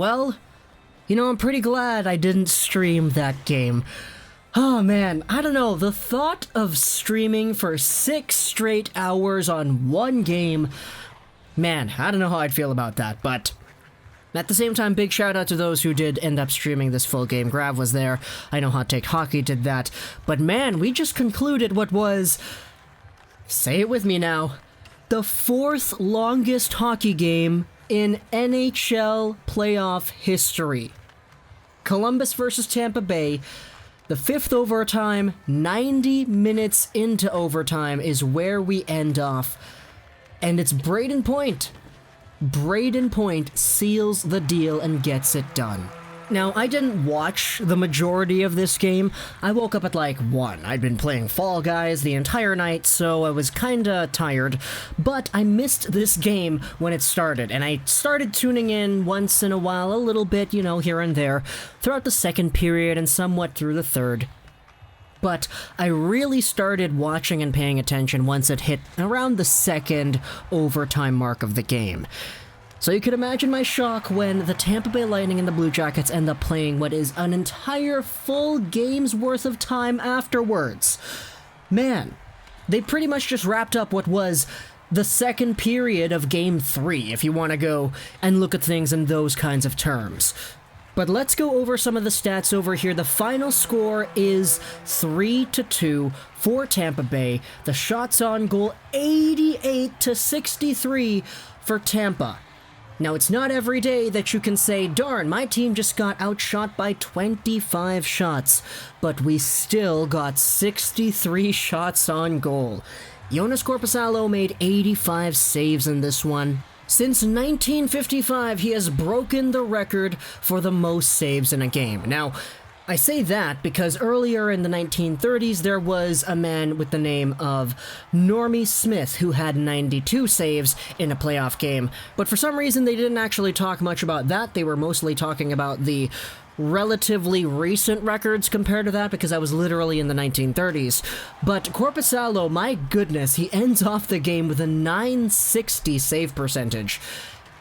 Well, I'm pretty glad I didn't stream that game. Oh man, I don't know, the thought of streaming for 6 straight hours on one game, man, I don't know how I'd feel about that, but at the same time, big shout out to those who did end up streaming this full game. Grav was there, I know Hot Take Hockey did that, but man, we just concluded what was, say it with me now, the 4th longest hockey game in NHL playoff history. Columbus versus Tampa Bay, the 5th overtime, 90 minutes into overtime is where we end off, and it's Brayden Point. Brayden Point seals the deal and gets it done. Now, I didn't watch the majority of this game. I woke up at like 1. I'd been playing Fall Guys the entire night, so I was kinda tired, but I missed this game when it started, and I started tuning in once in a while, a little bit, here and there, throughout the second period and somewhat through the third. But I really started watching and paying attention once it hit around the second overtime mark of the game. So you could imagine my shock when the Tampa Bay Lightning and the Blue Jackets end up playing what is an entire full game's worth of time afterwards. Man, they pretty much just wrapped up what was the second period of Game 3, if you want to go and look at things in those kinds of terms. But let's go over some of the stats over here. The final score is 3-2 for Tampa Bay. The shots on goal, 88-63 for Tampa. Now, it's not every day that you can say, darn, my team just got outshot by 25 shots, but we still got 63 shots on goal. Joonas Korpisalo made 85 saves in this one. Since 1955, he has broken the record for the most saves in a game. Now, I say that because earlier in the 1930s, there was a man with the name of Normie Smith who had 92 saves in a playoff game, but for some reason they didn't actually talk much about that. They were mostly talking about the relatively recent records compared to that, because I was literally in the 1930s. But Korpisalo, my goodness, he ends off the game with a .960 save percentage,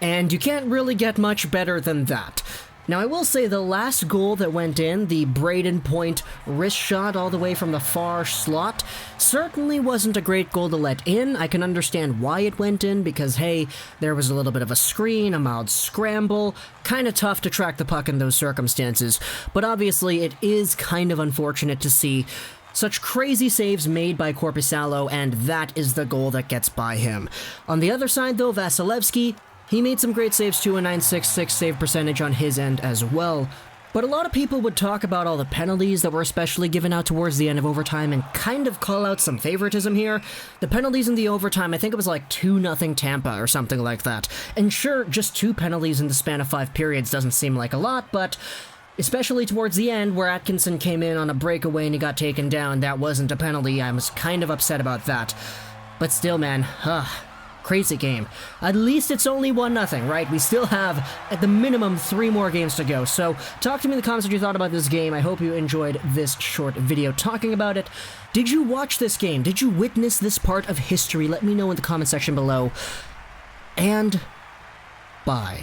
and you can't really get much better than that. Now, I will say the last goal that went in, the Brayden Point wrist shot all the way from the far slot, certainly wasn't a great goal to let in. I can understand why it went in, because, hey, there was a little bit of a screen, a mild scramble, kind of tough to track the puck in those circumstances. But obviously, it is kind of unfortunate to see such crazy saves made by Korpisalo, and that is the goal that gets by him. On the other side, though, Vasilevsky, he made some great saves too, a .966 save percentage on his end as well. But a lot of people would talk about all the penalties that were especially given out towards the end of overtime and kind of call out some favoritism here. The penalties in the overtime, I think it was like 2-0 Tampa or something like that. And sure, just 2 penalties in the span of 5 periods doesn't seem like a lot, but especially towards the end where Atkinson came in on a breakaway and he got taken down, that wasn't a penalty. I was kind of upset about that. But still, man, crazy game. At least it's only 1-0, right? We still have, at the minimum, 3 more games to go. So, talk to me in the comments what you thought about this game. I hope you enjoyed this short video talking about it. Did you watch this game? Did you witness this part of history? Let me know in the comment section below. And bye.